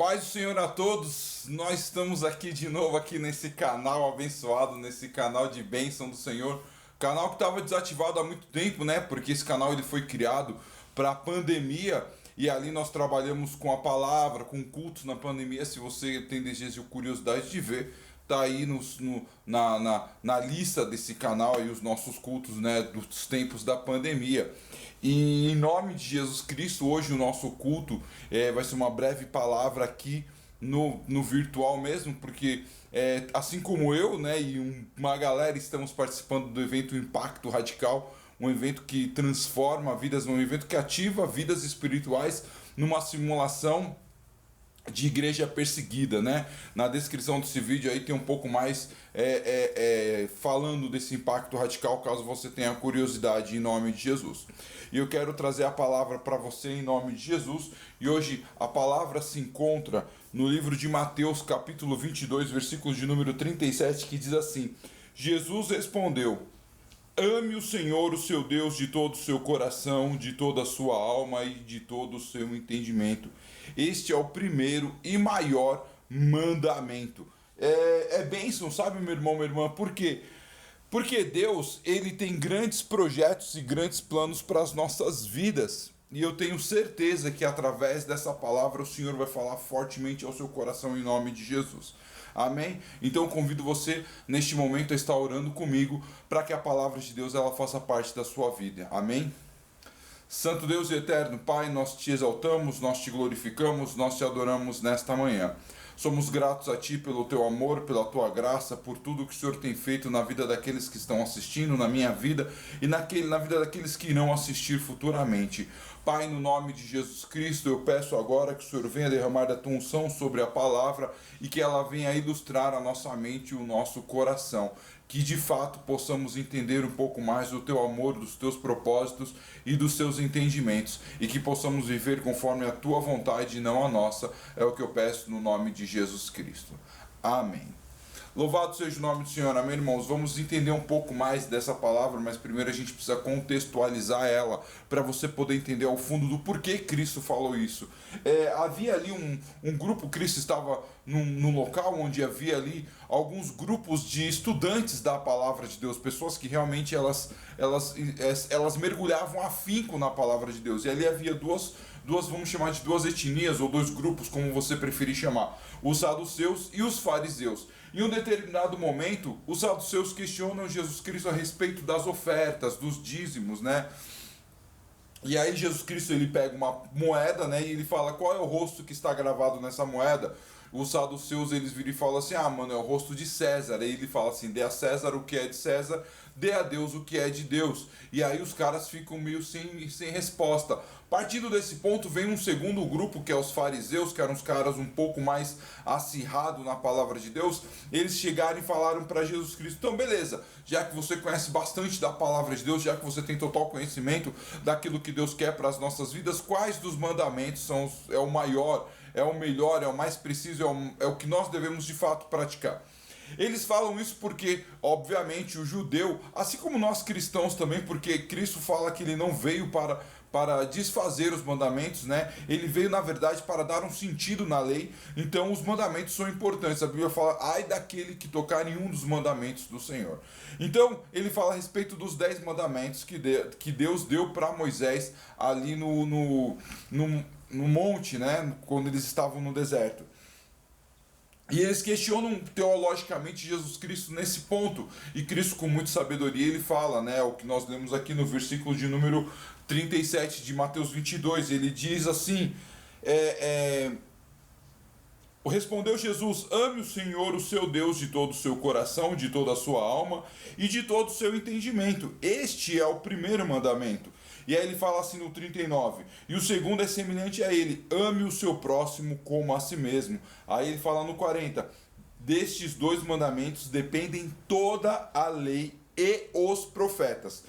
Paz do Senhor a todos, nós estamos aqui de novo aqui nesse canal abençoado, nesse canal de bênção do Senhor, canal que estava desativado há muito tempo, né? Porque esse canal ele foi criado para a pandemia e ali nós trabalhamos com a palavra, com cultos na pandemia. Se você tem desejo e curiosidade de ver, tá aí na lista desse canal aí os nossos cultos, né, dos tempos da pandemia. E em nome de Jesus Cristo, hoje o nosso culto vai ser uma breve palavra aqui no virtual mesmo, porque assim como eu, né, e uma galera estamos participando do evento Impacto Radical, um evento que transforma vidas, um evento que ativa vidas espirituais numa simulação de igreja perseguida, né? Na descrição desse vídeo aí tem um pouco mais falando desse impacto radical, caso você tenha curiosidade, em nome de Jesus. E eu quero trazer a palavra para você em nome de Jesus. E hoje a palavra se encontra no livro de Mateus, capítulo 22, versículos de número 37, que diz assim: Jesus respondeu: ame o Senhor, o seu Deus, de todo o seu coração, de toda a sua alma e de todo o seu entendimento. Este é o primeiro e maior mandamento. É bênção, sabe, meu irmão, minha irmã? Por quê? Porque Deus, ele tem grandes projetos e grandes planos para as nossas vidas. E eu tenho certeza que através dessa palavra o Senhor vai falar fortemente ao seu coração em nome de Jesus. Amém? Então eu convido você neste momento a estar orando comigo para que a palavra de Deus ela faça parte da sua vida. Amém? Santo Deus e eterno Pai, nós te exaltamos, nós te glorificamos, nós te adoramos nesta manhã. Somos gratos a Ti pelo Teu amor, pela Tua graça, por tudo que o Senhor tem feito na vida daqueles que estão assistindo, na minha vida e na vida daqueles que irão assistir futuramente. Pai, no nome de Jesus Cristo, eu peço agora que o Senhor venha derramar da Tua unção sobre a palavra e que ela venha ilustrar a nossa mente e o nosso coração. Que de fato possamos entender um pouco mais do Teu amor, dos Teus propósitos e dos Teus entendimentos, e que possamos viver conforme a Tua vontade e não a nossa. É o que eu peço no nome de Jesus Cristo. Amém. Louvado seja o nome do Senhor. Amém, irmãos? Vamos entender um pouco mais dessa palavra, mas primeiro a gente precisa contextualizar ela para você poder entender ao fundo do porquê Cristo falou isso. Havia ali um grupo, Cristo estava num local onde havia ali alguns grupos de estudantes da palavra de Deus, pessoas que realmente elas mergulhavam afinco na palavra de Deus. E ali havia duas, vamos chamar de duas etnias ou dois grupos, como você preferir chamar, os saduceus e os fariseus. Em um determinado momento, os saduceus questionam Jesus Cristo a respeito das ofertas, dos dízimos, né? E aí Jesus Cristo ele pega uma moeda, né, e ele fala qual é o rosto que está gravado nessa moeda. Os saduceus eles viram e falam assim: ah, mano, é o rosto de César. Aí ele fala assim: dê a César o que é de César, dê a Deus o que é de Deus. E aí os caras ficam meio sem resposta. Partindo desse ponto vem um segundo grupo, que é os fariseus, que eram os caras um pouco mais acirrados na palavra de Deus. Eles chegaram e falaram para Jesus Cristo: então beleza, já que você conhece bastante da palavra de Deus, já que você tem total conhecimento daquilo que Deus quer para as nossas vidas, quais dos mandamentos é o maior, é o melhor, é o mais preciso, é o que nós devemos de fato praticar? Eles falam isso porque, obviamente, o judeu, assim como nós cristãos também, porque Cristo fala que ele não veio para desfazer os mandamentos, né? Ele veio, na verdade, para dar um sentido na lei. Então, os mandamentos são importantes. A Bíblia fala: ai daquele que tocar em um dos mandamentos do Senhor. Então, ele fala a respeito dos 10 mandamentos que Deus deu para Moisés ali no monte, né? Quando eles estavam no deserto. E eles questionam teologicamente Jesus Cristo nesse ponto. E Cristo, com muita sabedoria, ele fala, né, o que nós lemos aqui no versículo de número 37 de Mateus 22. Ele diz assim: respondeu Jesus: ame o Senhor, o seu Deus, de todo o seu coração, de toda a sua alma e de todo o seu entendimento. Este é o primeiro mandamento. E aí ele fala assim no 39, e o segundo é semelhante a ele: ame o seu próximo como a si mesmo. Aí ele fala no 40, destes dois mandamentos dependem toda a lei e os profetas.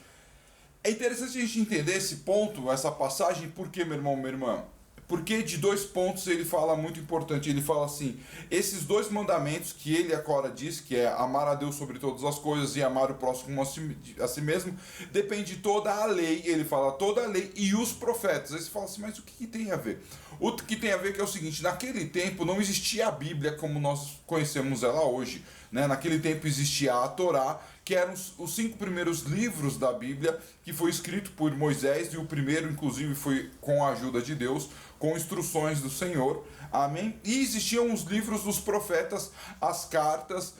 É interessante a gente entender esse ponto, essa passagem, porque, meu irmão, minha irmã, porque de dois pontos ele fala muito importante. Ele fala assim: esses dois mandamentos que ele agora diz, que é amar a Deus sobre todas as coisas e amar o próximo como a si mesmo, depende de toda a lei. Ele fala toda a lei e os profetas. Aí você fala assim: mas o que tem a ver? Outro que tem a ver que é o seguinte, naquele tempo não existia a Bíblia como nós conhecemos ela hoje, né? Naquele tempo existia a Torá, que eram os 5 primeiros livros da Bíblia, que foi escrito por Moisés, e o primeiro, inclusive, foi com a ajuda de Deus, com instruções do Senhor, amém? E existiam os livros dos profetas, as cartas,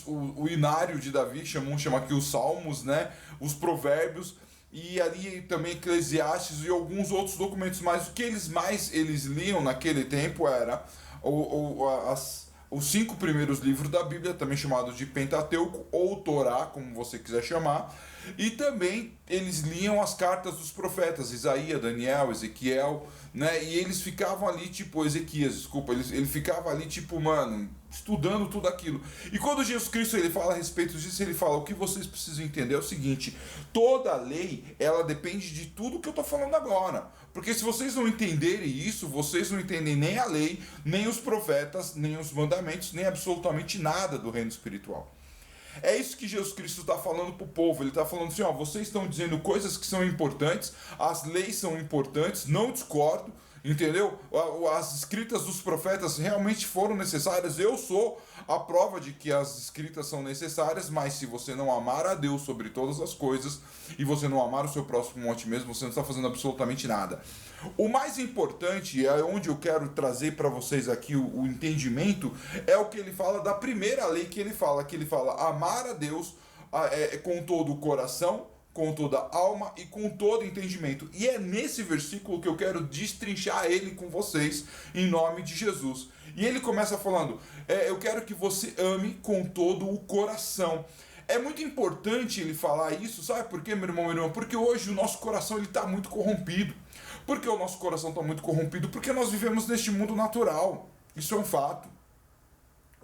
o inário de Davi, chama aqui os Salmos, né? Os provérbios, e ali também Eclesiastes e alguns outros documentos, mas o que eles liam naquele tempo era os 5 primeiros livros da Bíblia, também chamados de Pentateuco ou Torá, como você quiser chamar, e também eles liam as cartas dos profetas, Isaías, Daniel, Ezequiel, né? E eles ficavam ali, tipo, Ezequias, desculpa, ele ficava ali, tipo, mano, estudando tudo aquilo. E quando Jesus Cristo ele fala a respeito disso, ele fala, o que vocês precisam entender é o seguinte, toda lei, ela depende de tudo que eu tô falando agora. Porque se vocês não entenderem isso, vocês não entendem nem a lei, nem os profetas, nem os mandamentos, nem absolutamente nada do reino espiritual. É isso que Jesus Cristo está falando para o povo. Ele está falando assim, ó, vocês estão dizendo coisas que são importantes, as leis são importantes, não discordo, entendeu? As escritas dos profetas realmente foram necessárias. Eu sou a prova de que as escritas são necessárias, mas se você não amar a Deus sobre todas as coisas e você não amar o seu próximo a ti mesmo, você não está fazendo absolutamente nada. O mais importante, é onde eu quero trazer para vocês aqui o entendimento, é o que ele fala da primeira lei que ele fala amar a Deus com todo o coração, com toda a alma e com todo entendimento. E é nesse versículo que eu quero destrinchar ele com vocês, em nome de Jesus. E ele começa falando, eu quero que você ame com todo o coração. É muito importante ele falar isso, sabe por quê, meu irmão, minha irmã? Porque hoje o nosso coração está muito corrompido. Por que o nosso coração está muito corrompido? Porque nós vivemos neste mundo natural. Isso é um fato.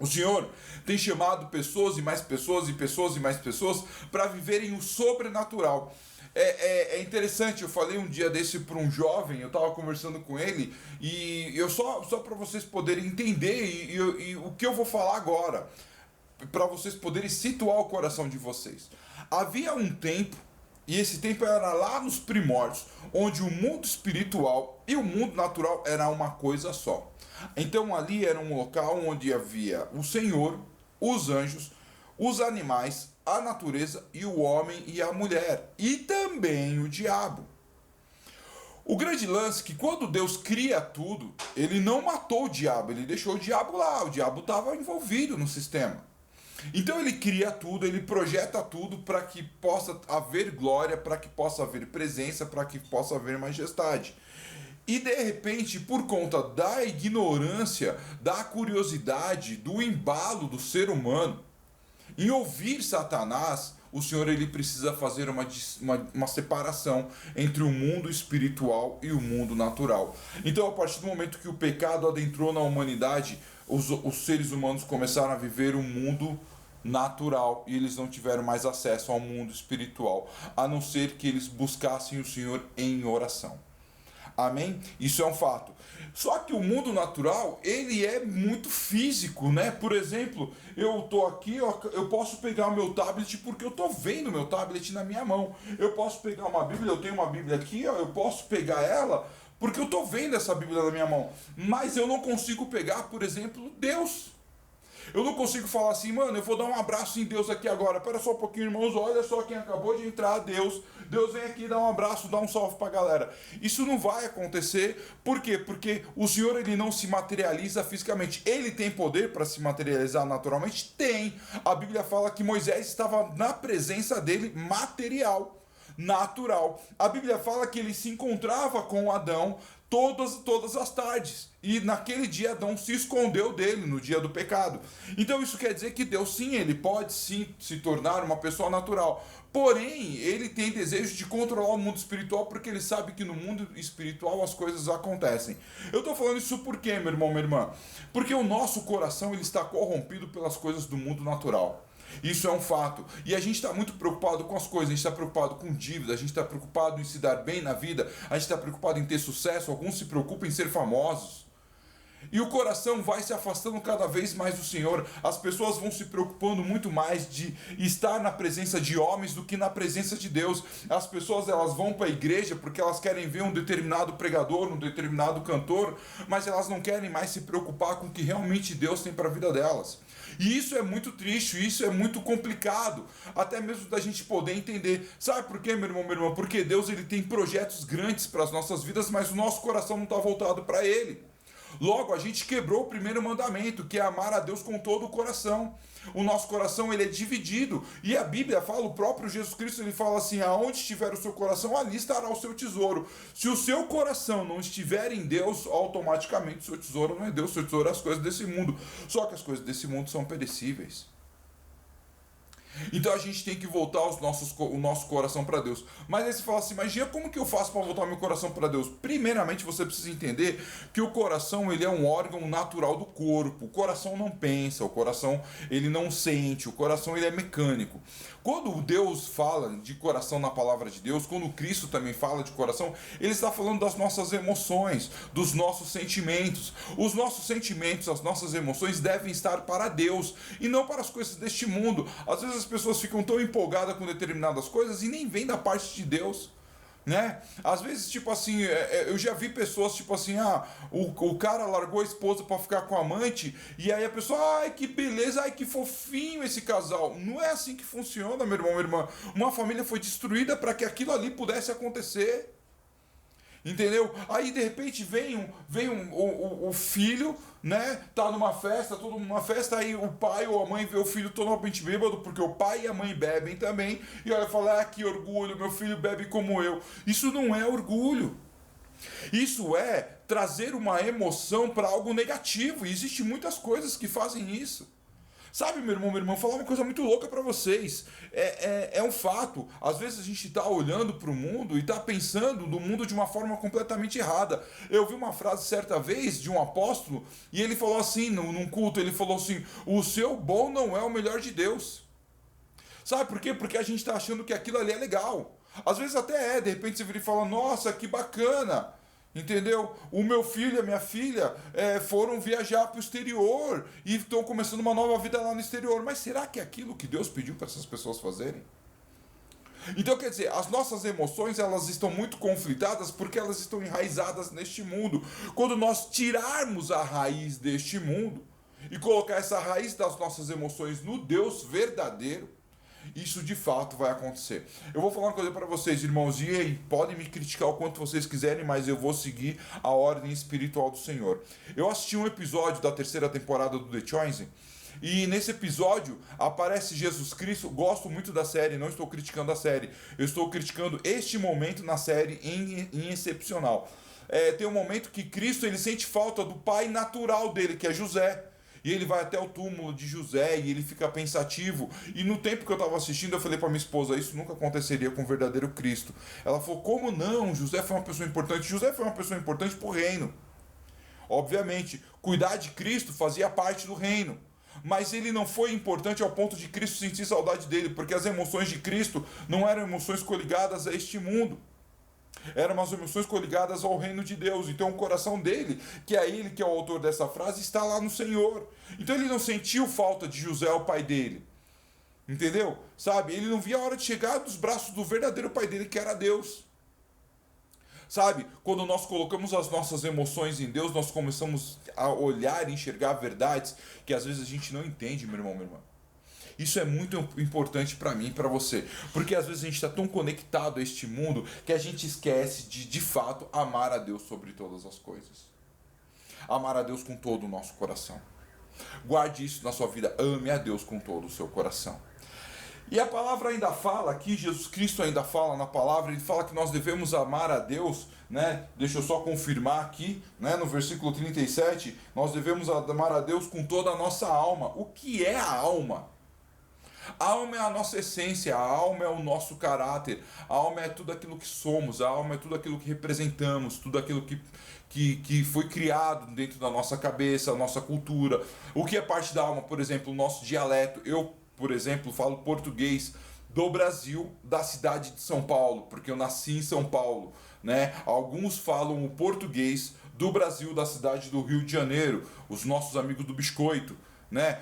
O Senhor tem chamado pessoas e mais pessoas e pessoas e mais pessoas para viverem o sobrenatural. É interessante, eu falei um dia desse para um jovem, eu estava conversando com ele, e eu só para vocês poderem entender e o que eu vou falar agora, para vocês poderem situar o coração de vocês. Havia um tempo, e esse tempo era lá nos primórdios, onde o mundo espiritual e o mundo natural era uma coisa só. Então ali era um local onde havia o Senhor, os anjos, os animais, a natureza e o homem e a mulher, e também o diabo. O grande lance é que quando Deus cria tudo, ele não matou o diabo, ele deixou o diabo lá, o diabo estava envolvido no sistema. Então ele cria tudo, ele projeta tudo para que possa haver glória, para que possa haver presença, para que possa haver majestade. E de repente, por conta da ignorância, da curiosidade, do embalo do ser humano, em ouvir Satanás, o Senhor ele precisa fazer uma separação entre o mundo espiritual e o mundo natural. Então, a partir do momento que o pecado adentrou na humanidade, os seres humanos começaram a viver um mundo natural e eles não tiveram mais acesso ao mundo espiritual, a não ser que eles buscassem o Senhor em oração. Amém? Isso é um fato. Só que o mundo natural, ele é muito físico, né? Por exemplo, eu tô aqui, eu posso pegar o meu tablet porque eu tô vendo meu tablet na minha mão. Eu posso pegar uma Bíblia, eu tenho uma Bíblia aqui, ó, eu posso pegar ela porque eu tô vendo essa Bíblia na minha mão. Mas eu não consigo pegar, por exemplo, Deus. Eu não consigo falar assim, mano, eu vou dar um abraço em Deus aqui agora. Pera só um pouquinho, irmãos, olha só quem acabou de entrar, Deus. Deus vem aqui dar um abraço, dar um salve pra galera. Isso não vai acontecer. Por quê? Porque o Senhor, ele não se materializa fisicamente. Ele tem poder para se materializar naturalmente? Tem. A Bíblia fala que Moisés estava na presença dele material, natural. A Bíblia fala que ele se encontrava com Adão todas as tardes. E naquele dia Adão se escondeu dele no dia do pecado. Então isso quer dizer que Deus sim, ele pode sim se tornar uma pessoa natural. Porém, ele tem desejo de controlar o mundo espiritual porque ele sabe que no mundo espiritual as coisas acontecem. Eu estou falando isso por quê, meu irmão, minha irmã? Porque o nosso coração ele está corrompido pelas coisas do mundo natural. Isso é um fato. E a gente está muito preocupado com as coisas, a gente está preocupado com dívida, a gente está preocupado em se dar bem na vida, a gente está preocupado em ter sucesso, alguns se preocupam em ser famosos. E o coração vai se afastando cada vez mais do Senhor. As pessoas vão se preocupando muito mais de estar na presença de homens do que na presença de Deus. As pessoas, elas vão para a igreja porque elas querem ver um determinado pregador, um determinado cantor, mas elas não querem mais se preocupar com o que realmente Deus tem para a vida delas. E isso é muito triste, isso é muito complicado, até mesmo da gente poder entender. Sabe por quê, meu irmão, minha irmã? Porque Deus, ele tem projetos grandes para as nossas vidas, mas o nosso coração não está voltado para Ele. Logo, a gente quebrou o primeiro mandamento, que é amar a Deus com todo o coração. O nosso coração, ele é dividido. E a Bíblia fala, o próprio Jesus Cristo, ele fala assim: aonde estiver o seu coração, ali estará o seu tesouro. Se o seu coração não estiver em Deus, automaticamente o seu tesouro não é Deus, o seu tesouro é as coisas desse mundo. Só que as coisas desse mundo são perecíveis. Então a gente tem que voltar o nosso coração para Deus. Mas aí você fala assim: mas Gia, como que eu faço para voltar meu coração para Deus? Primeiramente você precisa entender que o coração, ele é um órgão natural do corpo. O coração não pensa, o coração, ele não sente, o coração, ele é mecânico. Quando Deus fala de coração na palavra de Deus, quando Cristo também fala de coração, ele está falando das nossas emoções, dos nossos sentimentos. Os nossos sentimentos, as nossas emoções devem estar para Deus e não para as coisas deste mundo. Às vezes as pessoas ficam tão empolgadas com determinadas coisas e nem vêm da parte de Deus, né? Às vezes, tipo assim, eu já vi pessoas, tipo assim, o cara largou a esposa para ficar com a amante, e aí a pessoa, ai, que beleza, ai, que fofinho esse casal. Não é assim que funciona, meu irmão, minha irmã. Uma família foi destruída para que aquilo ali pudesse acontecer. Entendeu? Aí de repente vem o filho, né? Tá numa festa, todo mundo numa festa, aí o pai ou a mãe vê o filho totalmente bêbado, porque o pai e a mãe bebem também, e olha, fala: ah, que orgulho, meu filho bebe como eu. Isso não é orgulho. Isso é trazer uma emoção para algo negativo, e existem muitas coisas que fazem isso. Sabe, meu irmão, minha irmã, vou falar uma coisa muito louca para vocês. É um fato. Às vezes a gente está olhando para o mundo e está pensando no mundo de uma forma completamente errada. Eu vi uma frase certa vez de um apóstolo e ele falou assim, num culto, ele falou assim: o seu bom não é o melhor de Deus. Sabe por quê? Porque a gente está achando que aquilo ali é legal. Às vezes até de repente você vira e fala: nossa, que bacana. Entendeu? O meu filho e a minha filha foram viajar para o exterior e estão começando uma nova vida lá no exterior. Mas será que é aquilo que Deus pediu para essas pessoas fazerem? Então, quer dizer, as nossas emoções, elas estão muito conflitadas porque elas estão enraizadas neste mundo. Quando nós tirarmos a raiz deste mundo e colocar essa raiz das nossas emoções no Deus verdadeiro, isso de fato vai acontecer. Eu vou falar uma coisa para vocês, irmãos, e aí, podem me criticar o quanto vocês quiserem, mas eu vou seguir a ordem espiritual do Senhor. Eu assisti um episódio da terceira temporada do The Chosen, e nesse episódio aparece Jesus Cristo. Gosto muito da série, não estou criticando a série, eu estou criticando este momento na série em excepcional. Tem um momento que Cristo, ele sente falta do pai natural dele, que é José. E ele vai até o túmulo de José e ele fica pensativo. E no tempo que eu estava assistindo, eu falei para minha esposa: isso nunca aconteceria com o verdadeiro Cristo. Ela falou: como não? José foi uma pessoa importante. José foi uma pessoa importante para o reino. Obviamente, cuidar de Cristo fazia parte do reino. Mas ele não foi importante ao ponto de Cristo sentir saudade dele, porque as emoções de Cristo não eram emoções coligadas a este mundo. Eram umas emoções coligadas ao reino de Deus. Então o coração dele, que é ele que é o autor dessa frase, está lá no Senhor. Então ele não sentiu falta de José, o pai dele. Entendeu? Sabe? Ele não via a hora de chegar dos braços do verdadeiro pai dele, que era Deus. Sabe? Quando nós colocamos as nossas emoções em Deus, nós começamos a olhar e enxergar verdades que às vezes a gente não entende, meu irmão, minha irmã. Isso é muito importante para mim e para você, porque às vezes a gente está tão conectado a este mundo que a gente esquece de fato amar a Deus sobre todas as coisas. Amar a Deus com todo o nosso coração. Guarde isso na sua vida, ame a Deus com todo o seu coração. E a palavra ainda fala aqui, Jesus Cristo ainda fala na palavra, ele fala que nós devemos amar a Deus, né? Deixa eu só confirmar aqui, né? No versículo 37, nós devemos amar a Deus com toda a nossa alma. O que é a alma? A alma é a nossa essência, a alma é o nosso caráter, a alma é tudo aquilo que somos, a alma é tudo aquilo que representamos, tudo aquilo que foi criado dentro da nossa cabeça, a nossa cultura. O que é parte da alma? Por exemplo, o nosso dialeto. Eu, por exemplo, falo português do Brasil, da cidade de São Paulo, porque eu nasci em São Paulo, né? Alguns falam o português do Brasil, da cidade do Rio de Janeiro, os nossos amigos do biscoito, né?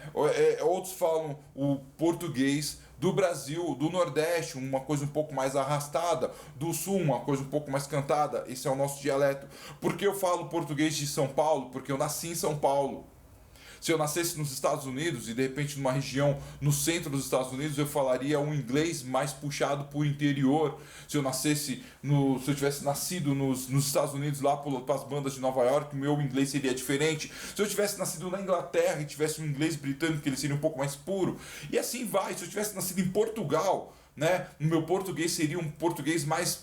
Outros falam o português do Brasil, do Nordeste, uma coisa um pouco mais arrastada, do Sul, uma coisa um pouco mais cantada. Esse é o nosso dialeto. Por que eu falo português de São Paulo? Porque eu nasci em São Paulo. Se eu nascesse nos Estados Unidos e de repente numa região no centro dos Estados Unidos, eu falaria um inglês mais puxado por interior. Se eu tivesse nascido nos Estados Unidos, lá para as bandas de Nova York, o meu inglês seria diferente. Se eu tivesse nascido na Inglaterra e tivesse um inglês britânico, ele seria um pouco mais puro. E assim vai. Se eu tivesse nascido em Portugal, né, o meu português seria um português mais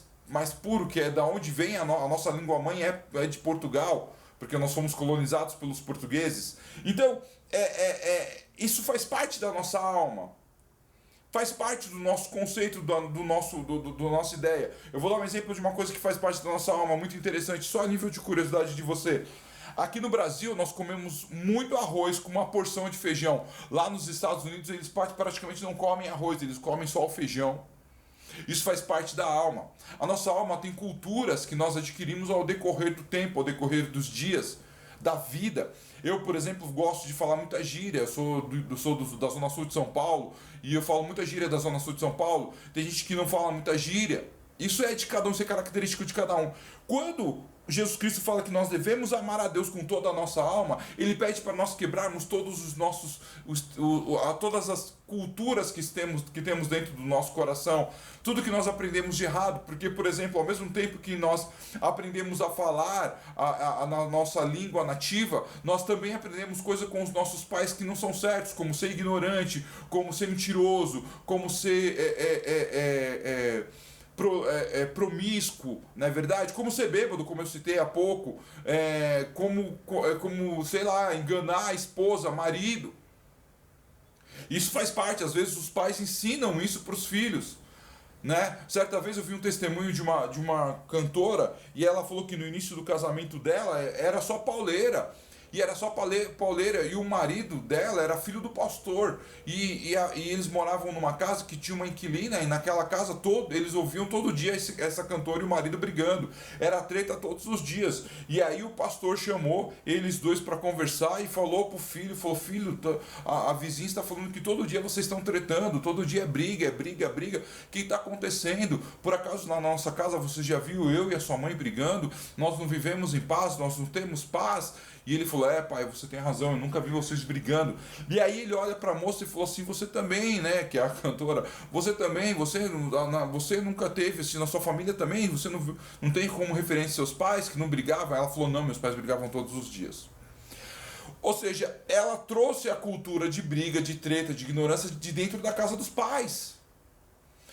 puro, que é da onde vem a nossa língua mãe, é de Portugal, porque nós fomos colonizados pelos portugueses. Então, isso faz parte da nossa alma. Faz parte do nosso conceito, da nossa ideia. Eu vou dar um exemplo de uma coisa que faz parte da nossa alma, muito interessante, só a nível de curiosidade de você. Aqui no Brasil, nós comemos muito arroz com uma porção de feijão. Lá nos Estados Unidos, eles praticamente não comem arroz, eles comem só o feijão. Isso faz parte da alma. A nossa alma tem culturas que nós adquirimos ao decorrer do tempo, ao decorrer dos dias, da vida. Eu, por exemplo, gosto de falar muita gíria. Eu sou da Zona Sul de São Paulo e eu falo muita gíria da Zona Sul de São Paulo. Tem gente que não fala muita gíria. Isso é de cada um, isso é característico de cada um. Quando Jesus Cristo fala que nós devemos amar a Deus com toda a nossa alma, ele pede para nós quebrarmos todos os nossos, todas as culturas que temos dentro do nosso coração, tudo que nós aprendemos de errado, porque, por exemplo, ao mesmo tempo que nós aprendemos a falar na nossa língua nativa, nós também aprendemos coisas com os nossos pais que não são certos, como ser ignorante, como ser mentiroso, como ser promíscuo, não é verdade? Como ser bêbado, como eu citei há pouco, como, sei lá, enganar a esposa, marido. Isso faz parte, às vezes os pais ensinam isso para os filhos, né? Certa vez eu vi um testemunho de uma cantora e ela falou que no início do casamento dela era só pauleira. E era só pauleira, e o marido dela era filho do pastor. E eles moravam numa casa que tinha uma inquilina, e naquela casa eles ouviam todo dia essa cantora e o marido brigando. Era treta todos os dias. E aí o pastor chamou eles dois para conversar e falou pro filho, filho, a vizinha está falando que todo dia vocês estão tretando, todo dia é briga. O que está acontecendo? Por acaso na nossa casa você já viu eu e a sua mãe brigando? Nós não vivemos em paz, nós não temos paz. E ele falou, pai, você tem razão, eu nunca vi vocês brigando. E aí ele olha para a moça e falou assim, você também, né, que é a cantora, você também, você nunca teve, assim, na sua família também, você não tem como referência seus pais que não brigavam? Ela falou, não, meus pais brigavam todos os dias. Ou seja, ela trouxe a cultura de briga, de treta, de ignorância de dentro da casa dos pais.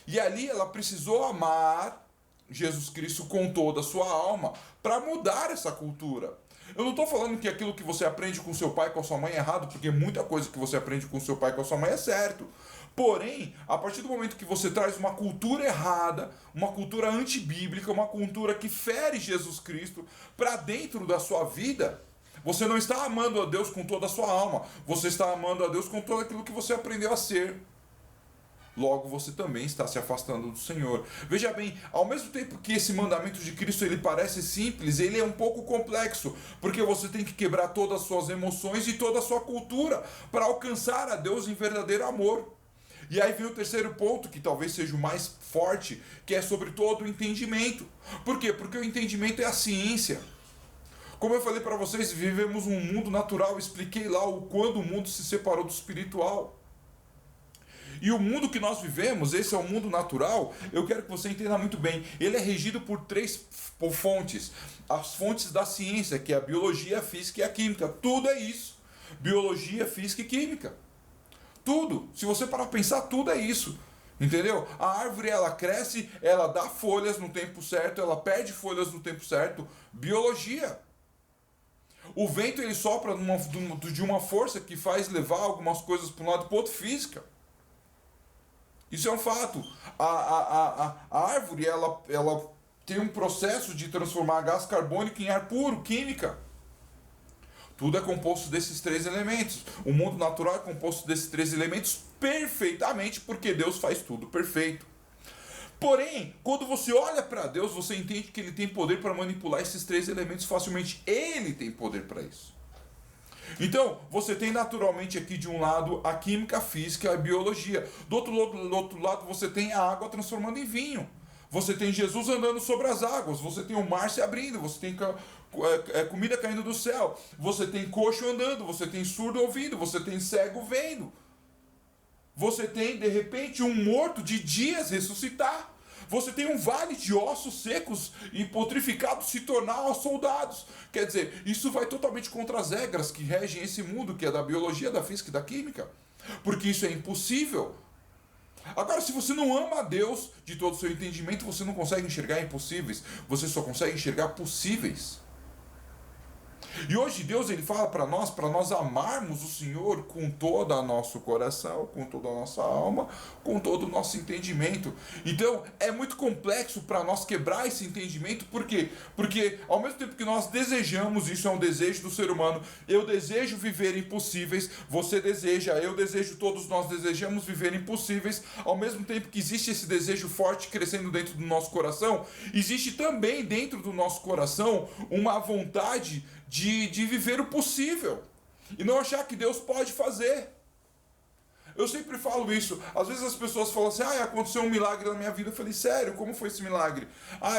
E ali ela precisou amar Jesus Cristo com toda a sua alma para mudar essa cultura. Eu não estou falando que aquilo que você aprende com seu pai e com a sua mãe é errado, porque muita coisa que você aprende com seu pai e com a sua mãe é certo. Porém, a partir do momento que você traz uma cultura errada, uma cultura antibíblica, uma cultura que fere Jesus Cristo para dentro da sua vida, você não está amando a Deus com toda a sua alma, você está amando a Deus com tudo aquilo que você aprendeu a ser. Logo você também está se afastando do Senhor. Veja bem, ao mesmo tempo que esse mandamento de Cristo ele parece simples, ele é um pouco complexo, porque você tem que quebrar todas as suas emoções e toda a sua cultura para alcançar a Deus em verdadeiro amor. E aí vem o terceiro ponto, que talvez seja o mais forte, que é sobre todo o entendimento. Por quê? Porque o entendimento é a ciência. Como eu falei para vocês, vivemos um mundo natural, expliquei lá quando o mundo se separou do espiritual. E o mundo que nós vivemos, esse é o mundo natural, eu quero que você entenda muito bem. Ele é regido por três fontes. As fontes da ciência, que é a biologia, a física e a química. Tudo é isso. Biologia, física e química. Tudo. Se você parar para pensar, tudo é isso. Entendeu? A árvore, ela cresce, ela dá folhas no tempo certo, ela perde folhas no tempo certo. Biologia. O vento, ele sopra de uma força que faz levar algumas coisas para um lado e para o outro, física. Isso é um fato. A árvore, ela tem um processo de transformar gás carbônico em ar puro, química. Tudo é composto desses três elementos. O mundo natural é composto desses três elementos perfeitamente, porque Deus faz tudo perfeito. Porém, quando você olha para Deus, você entende que Ele tem poder para manipular esses três elementos facilmente. Ele tem poder para isso. Então, você tem naturalmente aqui de um lado a química, a física e a biologia. Do outro lado você tem a água transformando em vinho. Você tem Jesus andando sobre as águas. Você tem o mar se abrindo. Você tem comida caindo do céu. Você tem coxo andando. Você tem surdo ouvindo. Você tem cego vendo. Você tem, de repente, um morto de dias ressuscitar. Você tem um vale de ossos secos e putrificados se tornar soldados. Quer dizer, isso vai totalmente contra as regras que regem esse mundo, que é da biologia, da física e da química. Porque isso é impossível. Agora, se você não ama a Deus de todo o seu entendimento, você não consegue enxergar impossíveis. Você só consegue enxergar possíveis. E hoje Deus ele fala para nós amarmos o Senhor com todo o nosso coração, com toda a nossa alma, com todo o nosso entendimento. Então é muito complexo para nós quebrar esse entendimento, por quê? Porque ao mesmo tempo que nós desejamos, isso é um desejo do ser humano, eu desejo viver impossíveis, você deseja, eu desejo, todos nós desejamos viver impossíveis, ao mesmo tempo que existe esse desejo forte crescendo dentro do nosso coração, existe também dentro do nosso coração uma vontade de viver o possível e não achar que Deus pode fazer. Eu sempre falo isso. Às vezes as pessoas falam assim: aconteceu um milagre na minha vida. Eu falei: sério? Como foi esse milagre?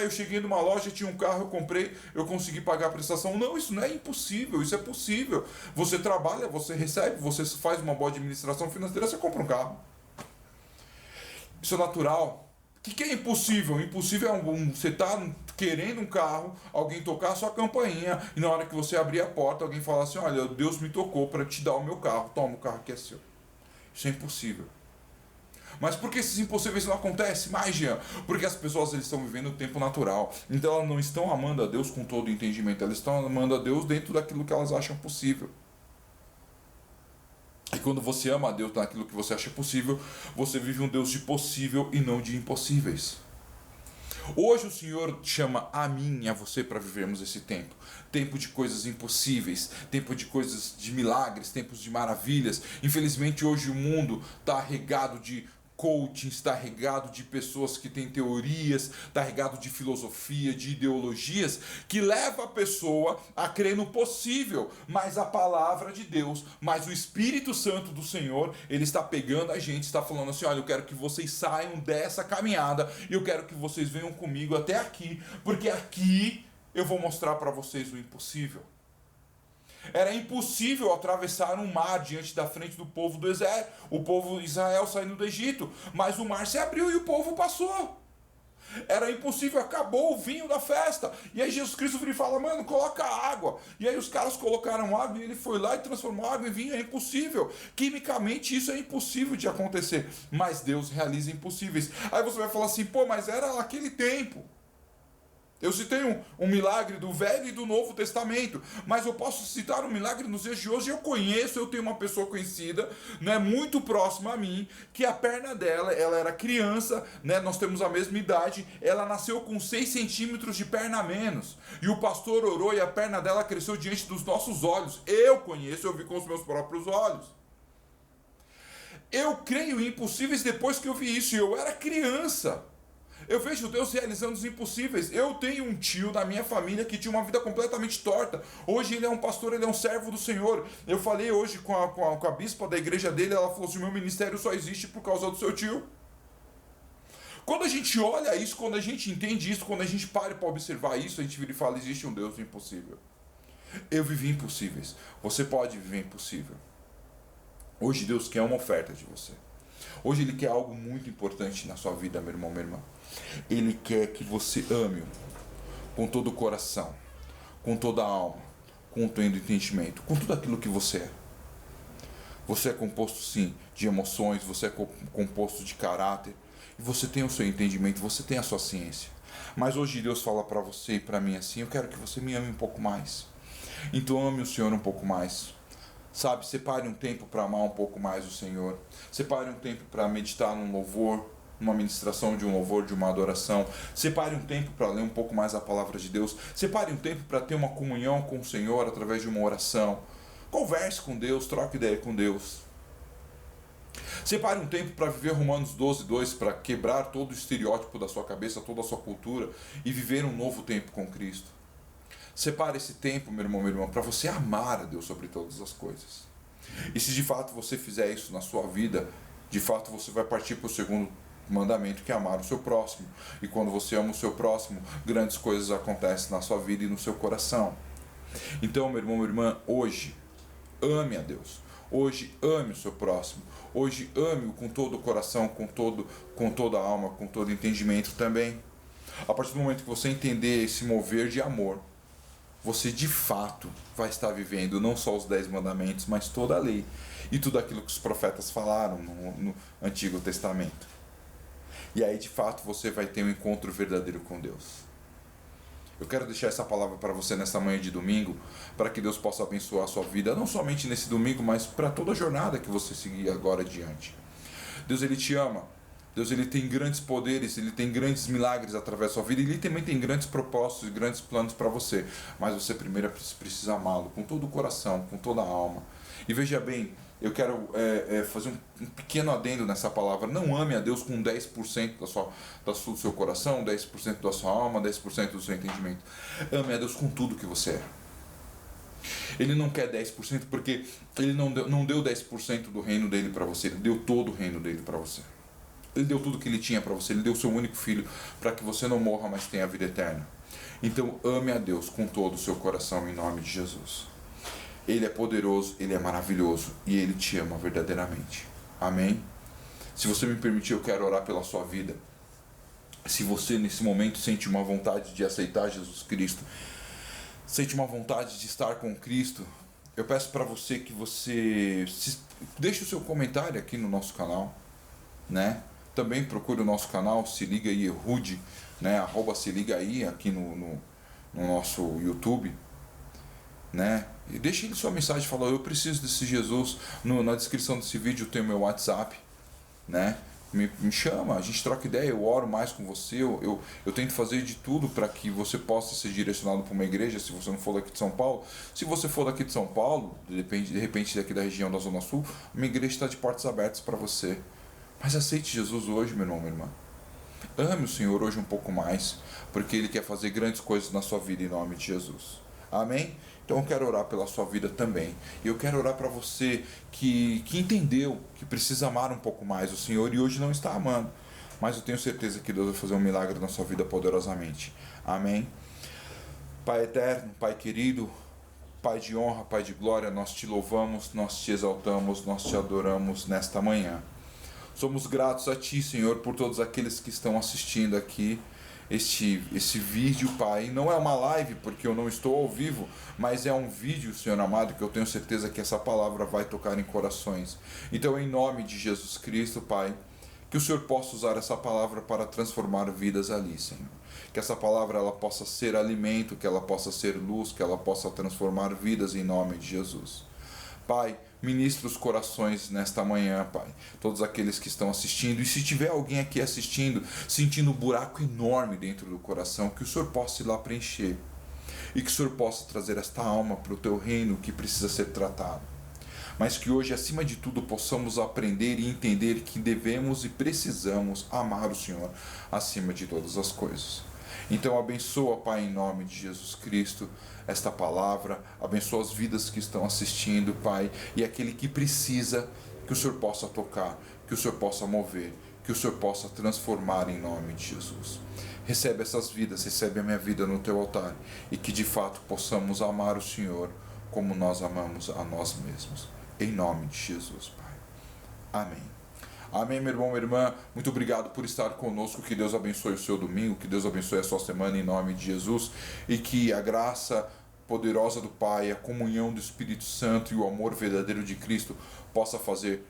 Eu cheguei numa loja, tinha um carro, eu comprei, eu consegui pagar a prestação. Não, isso não é impossível, isso é possível. Você trabalha, você recebe, você faz uma boa administração financeira, você compra um carro. Isso é natural. O que é impossível? Impossível é você tá querendo um carro, alguém tocar a sua campainha e na hora que você abrir a porta, alguém falar assim: olha, Deus me tocou para te dar o meu carro, toma, o carro que é seu. Isso é impossível. Mas por que esses impossíveis não acontecem mais, Jean? Porque as pessoas eles estão vivendo o tempo natural. Então elas não estão amando a Deus com todo o entendimento, elas estão amando a Deus dentro daquilo que elas acham possível. E quando você ama a Deus naquilo que você acha possível, você vive um Deus de possível e não de impossíveis. Hoje o Senhor chama a mim e a você para vivermos esse tempo. Tempo de coisas impossíveis, tempo de coisas de milagres, tempos de maravilhas. Infelizmente hoje o mundo está regado de coaching, está regado de pessoas que têm teorias, está regado de filosofia, de ideologias, que leva a pessoa a crer no possível, mas a palavra de Deus, mas o Espírito Santo do Senhor, ele está pegando a gente, está falando assim: olha, eu quero que vocês saiam dessa caminhada, e eu quero que vocês venham comigo até aqui, porque aqui eu vou mostrar para vocês o impossível. Era impossível atravessar um mar diante da frente do povo do exército, o povo de Israel saindo do Egito, mas o mar se abriu e o povo passou. Era impossível, acabou o vinho da festa. E aí Jesus Cristo vira e fala: mano, coloca água. E aí os caras colocaram água e ele foi lá e transformou água em vinho. É impossível. Quimicamente isso é impossível de acontecer. Mas Deus realiza impossíveis. Aí você vai falar assim: pô, mas era naquele tempo. Eu citei um milagre do Velho e do Novo Testamento, mas eu posso citar um milagre nos dias de hoje. Eu tenho uma pessoa conhecida, né, muito próxima a mim, que a perna dela, ela era criança, né, nós temos a mesma idade, ela nasceu com 6 centímetros de perna a menos, e o pastor orou e a perna dela cresceu diante dos nossos olhos. Eu conheço, eu vi com os meus próprios olhos. Eu creio em impossíveis depois que eu vi isso, e eu era criança. Eu vejo Deus realizando os impossíveis. Eu tenho um tio da minha família que tinha uma vida completamente torta. Hoje ele é um pastor, ele é um servo do Senhor. Eu falei hoje com a bispa da igreja dele, ela falou assim: meu ministério só existe por causa do seu tio. Quando a gente olha isso, quando a gente entende isso, quando a gente para observar isso, a gente vira e fala: existe um Deus impossível. Eu vivi impossíveis. Você pode viver impossível. Hoje Deus quer uma oferta de você. Hoje Ele quer algo muito importante na sua vida, meu irmão, minha irmã. Ele quer que você ame-o com todo o coração, com toda a alma, com todo o entendimento, com tudo aquilo que você é. Você é composto, sim, de emoções, você é composto de caráter, e você tem o seu entendimento, você tem a sua ciência. Mas hoje Deus fala para você e para mim assim: eu quero que você me ame um pouco mais. Então ame o Senhor um pouco mais. Sabe, separe um tempo para amar um pouco mais o Senhor. Separe um tempo para meditar num louvor, numa ministração de um louvor, de uma adoração. Separe um tempo para ler um pouco mais a palavra de Deus. Separe um tempo para ter uma comunhão com o Senhor através de uma oração. Converse com Deus, troque ideia com Deus. Separe um tempo para viver Romanos 12:2, para quebrar todo o estereótipo da sua cabeça, toda a sua cultura e viver um novo tempo com Cristo. Separe esse tempo, meu irmão, minha irmã, para você amar a Deus sobre todas as coisas. E se de fato você fizer isso na sua vida, de fato você vai partir para o segundo mandamento, que é amar o seu próximo. E quando você ama o seu próximo, grandes coisas acontecem na sua vida e no seu coração. Então, meu irmão, minha irmã, hoje, ame a Deus. Hoje, ame o seu próximo. Hoje, ame-o com todo o coração, com toda a alma, com todo entendimento também. A partir do momento que você entender esse mover de amor, você de fato vai estar vivendo não só os 10 mandamentos, mas toda a lei e tudo aquilo que os profetas falaram no Antigo Testamento. E aí de fato você vai ter um encontro verdadeiro com Deus. Eu quero deixar essa palavra para você nessa manhã de domingo, para que Deus possa abençoar a sua vida, não somente nesse domingo, mas para toda a jornada que você seguir agora adiante. Deus, Ele te ama. Deus, Ele tem grandes poderes, Ele tem grandes milagres através da sua vida, e Ele também tem grandes propósitos e grandes planos para você. Mas você primeiro precisa amá-lo com todo o coração, com toda a alma. E veja bem, eu quero fazer um pequeno adendo nessa palavra. Não ame a Deus com 10% do seu coração, 10% da sua alma, 10% do seu entendimento. Ame a Deus com tudo que você é. Ele não quer 10% porque Ele não deu 10% do reino dele para você. Ele deu todo o reino dele para você. Ele deu tudo que Ele tinha para você. Ele deu o seu único filho para que você não morra, mas tenha a vida eterna. Então ame a Deus com todo o seu coração em nome de Jesus. Ele é poderoso, Ele é maravilhoso e Ele te ama verdadeiramente. Amém? Se você me permitir, eu quero orar pela sua vida. Se você nesse momento sente uma vontade de aceitar Jesus Cristo, sente uma vontade de estar com Cristo, eu peço para você que você deixe o seu comentário aqui no nosso canal, né? Também procure o nosso canal, Se Liga Aí Ehud, né? @Se Liga Aí aqui no nosso YouTube, né? E deixe ele sua mensagem, fala: eu preciso desse Jesus. Na descrição desse vídeo tem o meu WhatsApp, né? Me chama, a gente troca ideia, eu oro mais com você, eu tento fazer de tudo para que você possa ser direcionado para uma igreja, se você não for daqui de São Paulo. Se você for daqui de São Paulo, de repente daqui da região da Zona Sul, uma igreja está de portas abertas para você. Mas aceite Jesus hoje, meu irmão, minha irmã. Ame o Senhor hoje um pouco mais, porque Ele quer fazer grandes coisas na sua vida em nome de Jesus. Amém? Então eu quero orar pela sua vida também. E eu quero orar para você que entendeu que precisa amar um pouco mais o Senhor e hoje não está amando. Mas eu tenho certeza que Deus vai fazer um milagre na sua vida poderosamente. Amém? Pai eterno, Pai querido, Pai de honra, Pai de glória, nós te louvamos, nós te exaltamos, nós te adoramos nesta manhã. Somos gratos a Ti, Senhor, por todos aqueles que estão assistindo aqui esse vídeo, Pai. Não é uma live, porque eu não estou ao vivo, mas é um vídeo, Senhor amado, que eu tenho certeza que essa palavra vai tocar em corações. Então, em nome de Jesus Cristo, Pai, que o Senhor possa usar essa palavra para transformar vidas ali, Senhor. Que essa palavra ela possa ser alimento, que ela possa ser luz, que ela possa transformar vidas em nome de Jesus. Pai, ministra os corações nesta manhã, Pai. Todos aqueles que estão assistindo. E se tiver alguém aqui assistindo, sentindo um buraco enorme dentro do coração, que o Senhor possa ir lá preencher. E que o Senhor possa trazer esta alma para o Teu reino que precisa ser tratado. Mas que hoje, acima de tudo, possamos aprender e entender que devemos e precisamos amar o Senhor acima de todas as coisas. Então abençoa, Pai, em nome de Jesus Cristo, esta palavra, abençoa as vidas que estão assistindo, Pai, e aquele que precisa, que o Senhor possa tocar, que o Senhor possa mover, que o Senhor possa transformar em nome de Jesus. Recebe essas vidas, recebe a minha vida no Teu altar, e que de fato possamos amar o Senhor como nós amamos a nós mesmos. Em nome de Jesus, Pai. Amém. Amém, meu irmão, minha irmã. Muito obrigado por estar conosco. Que Deus abençoe o seu domingo, que Deus abençoe a sua semana em nome de Jesus. E que a graça poderosa do Pai, a comunhão do Espírito Santo e o amor verdadeiro de Cristo possa fazer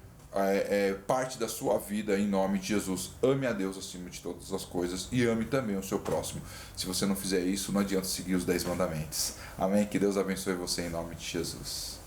parte da sua vida em nome de Jesus. Ame a Deus acima de todas as coisas e ame também o seu próximo. Se você não fizer isso, não adianta seguir os 10 mandamentos. Amém? Que Deus abençoe você em nome de Jesus.